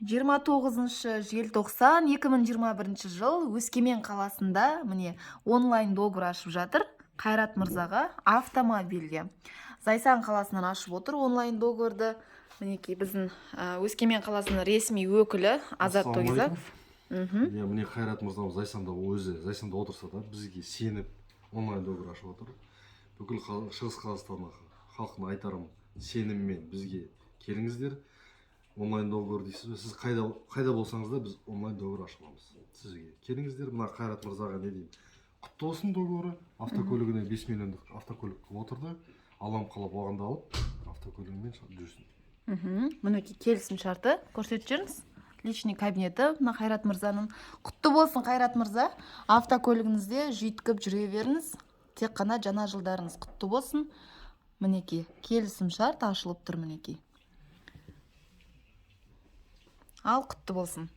29 желтоқсан 2021 жыл Өскемен қаласында міне онлайн договор ашып жатыр Қайрат мырзаға автомобильге. Зайсан қаласынан ашып отыр онлайн договорды. Мінекей біздің Өскемен қаласының ресми өкілі Азат Тогизаков. Міне Қайрат мырзамыз Зайсанда өзі Зайсанда отырса да бізге сеніп онлайн договор ашып отыр. Бүкіл Шығыс Қазақстан халқына айтарым, сеніммен бізге келіңіздер. Онлайн договор дейсіз, сіз қайда болсаңыз да біз онлайн договор ашып аламыз. Сізге келіңіздер, мына Қайрат мырзаға не деймін. Құтты болсын договоры. Автокөлігіне 5 миллиондық автокөлік отырды. Алам қалап оғанда алып, автокөлігімен жүрсін. Мінекей келісім шарты көрсетіп жүріңіз. Личный кабинеті мына Қайрат мырзаның. Құтты болсын Қайрат мырза. Автокөлігіңізде жүйткіп жүре беріңіз. Тек қана жаңа жылдарыңыз құтты болсын. Мінекей келісім шарт ашылып тұр мінекей. Ал құтты болсын.